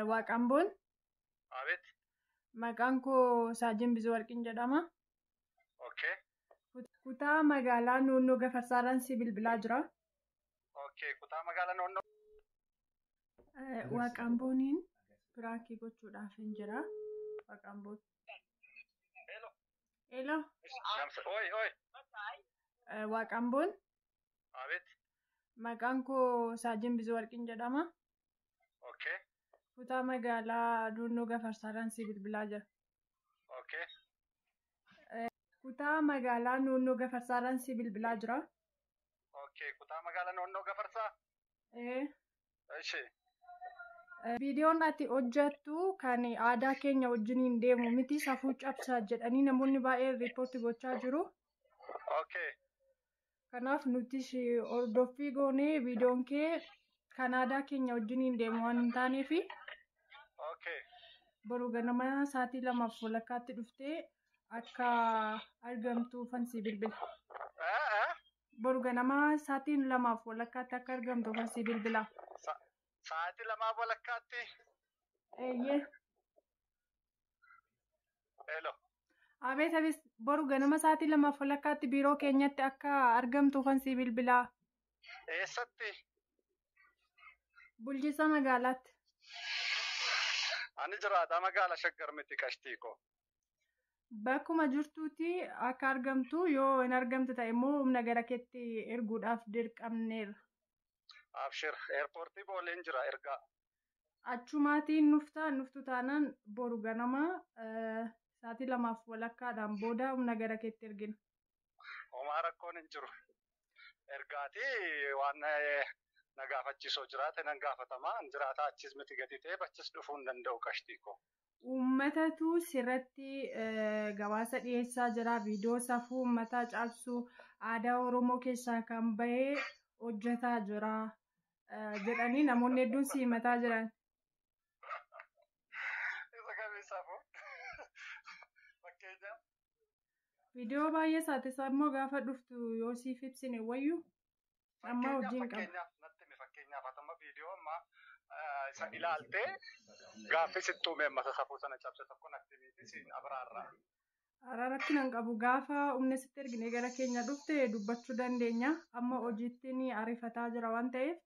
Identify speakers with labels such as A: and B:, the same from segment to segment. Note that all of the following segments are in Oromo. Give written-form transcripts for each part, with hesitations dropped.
A: Waaqamboon.
B: Abet.
A: Maqaan koo Saajin Bizuu Warqin jedhama.
B: Okay.
A: Kutaa magaalaa Noonnoo Gafarsaaraan si bilbilaa jira.
B: Okay. Kutaa magaalaa Noonnoo.
A: Waaqambooniin piraakii gochuudhaaf hin jira. Waaqamboon. Hello.
B: Oi.
A: Waaqamboon.
B: Abet.
A: Maqaan koo Saajin Bizuu Warqin jedhama.
B: Okay.
A: Kutaa magaalaa Noonnoo Gafarsaaraan si bilbilaa jira.
B: Okay.
A: Kutaa magaalaa Noonnoo Gafarsaaraan si bilbilaa jira.
B: Okay. Kutaa magaalaa Noonnoo Gafarsaa. Eshi.
A: Viidiyoon ati hojjettu kan aadaa keenya wajjiniin deemu miti safuu cabsaa jedhanii namoonni baay'een riippoortii gochaa jiru.
B: Okay.
A: Kanaaf nutis hordoffii goonee viidiyoon kee kan aadaa keenya wajjiniin deemu waan hin taaneefi.
B: Okay.
A: Boru ganama sa'aatii 2 walakkaatti dhuftee akka argamtuufan si bilbila. Boru ganama sa'aatii 2 walakkaatti akka argamtuufan si bilbila.
B: Sa'aatii 2 walakkaatti.
A: Eeyyee.
B: Hello.
A: Abet boru ganama sa'aatii 2 walakkaatti biiroo keenyatti akka argamtuufan si bilbila.
B: Eessatti?
A: Bulchiinsa magaalaatti.
B: Ani jiraata magaalaa Shaggar miti Qashtiikoo.
A: Bakkuma jirtuuti akka argamtu yoo hin argamtu ta'e immoo humna gara keetti erguudhaaf dirqamneerra.
B: Abshir eerpoortii booleen jira ergaa.
A: Achumaatiin nuftu taanaan boru ganama sa'aatii 2 walakkaadhaan booda humna gara keetti ergina.
B: Homaa rakkoon hin jiru. Ergaati waan nagaafachiisoo jiraate nan gaafatamaa jiraata achis miti gadi ta'e achis dhufuu hin danda'u Qashtiikoo.
A: Uummatatu sirratti gabaasa dhiyeessaa jira. Viidiyoo safuu uummataa cabsuu aadaa Oromoo keessaa kan bahee hojjetaa jira jedhanii namoonni hedduun si himataa jiran.
B: Isa kamii safuu? Fakkeenyaaf.
A: Viidiyoo baay'ee saatesaa immoo gaafa dhuftu yoo siif ibsine wayyu amma hojiin qaba.
B: Fakkeenyaaf atama viidiyoo amma isa ilaaltee gaaffii sittuu meemmasa safuu sana cabse tokko natti miti siin abiraarraa.
A: Rakkin hin qabu gaafa humna sitti ergine gara keenya dhufte dubbachuu dandeenya. Amma hojiitti ni ariifataa jira waan ta'eef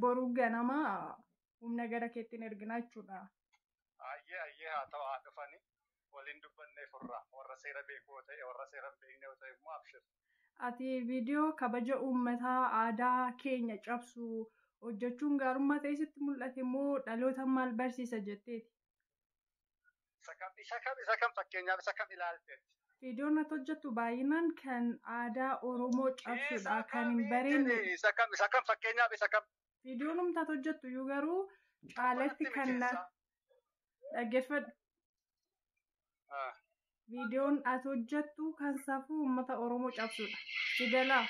A: boru ganama humna gara keetti ergina jechuudha.
B: Ayyee haa ta'u haa dhufani waliin dubbannee furra warra seera beekuu ta'e warra seera hin beekne ta'e immoo abshir.
A: Ati viidiyoo kabaja uummataa aadaa keenya cabsu hojjechuun gaarummaa ta'e sitti mul'ate immoo dhaloota maal barsiisa jetteeti?
B: Isa kam fakkeenyaaf isa kam ilaalteetti?
A: Viidiyoon ati hojjettu baay'inaan kan aadaa Oromoo cabsudha kan hin bareenye.
B: Isa kam fakkeenyaaf isa kam?
A: Viidiyoon humna ati hojjettu yoo garuu caalatti kan dhaggeeffadhu. Viidiyoon ati hojjettu kan safuu uummata Oromoo cabsudha. Sigalaa.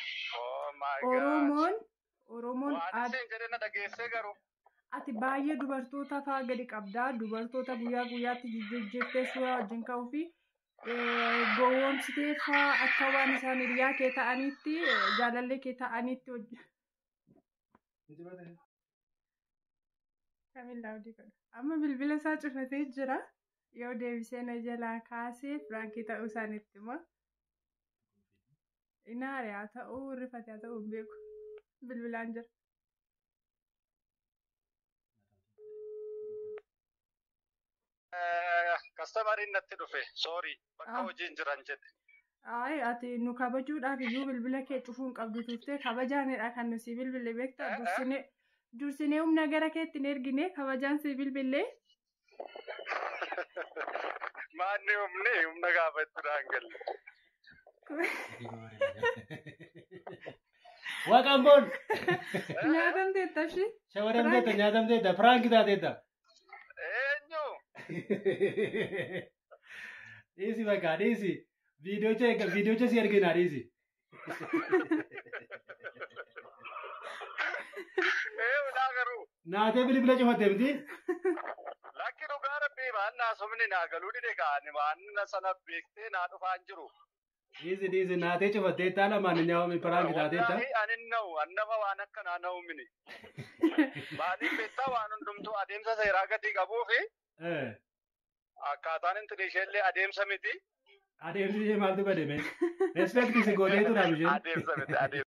A: Oromoon ati baay'ee dubartoota fa'aa gadi qabdaa. Dubartoota guyyaa guyyaatti jijjiirtee suuraa wajjin ka'uu fi gowwoomsitee fa'aa akka waan isaan hiriyaa kee ta'anitti jaalallee kee ta'anitti hojjeta. Kamillaa hojii godha. Amma bilbila isaa cufatee jira. Yoo deebisee na jalaa kaasee firaankii ta'uu isaaniitti immoo inaare haa ta'uu rifate haa ta'uu hin beeku bilbilaan jira.
B: Kastamariin natti dhufe soorii bakka hojiin jiran jedhe.
A: Ati nu kabajuudhaaf iyyuu bilbila kee cufuu hin qabdu tuftee kabajaanidha kan nuti bilbille beektaa dursinee humna gara keetti hin ergine kabajaan si bilbillee.
B: Maanni humna gaafachuudhaan galle.
C: Waaqamboon.
A: Nyaatamteetta shi.
C: Shawaramteetta nyaatamteetta firaanki taateetta.
B: Eenyu.
C: Dhiisi bakka dhiisi. Viidiyoocha si ergina dhiisi.
B: Eeyyuu garuu.
C: Naatee bilbila cufatte miti.
B: Lakki dhugaa rabbii waan naasumni naa galuu dhide kaa'ani waan sana beektee naa dhufaan jiru.
C: Dhiisi naatee cufatteetta ala maanni nyaawame firaanki taateetta.
B: Ani na'u annama waan akkanaa na'u mini. Maaliif beektaa waan hundumtuu adeemsa seeraa gadi qabuu fi akkaataan inti isheellee adeemsa miti.
C: Adeemsi ishee maaltu badame? Respect si godhee tura isheen.
B: Adeemsa miti.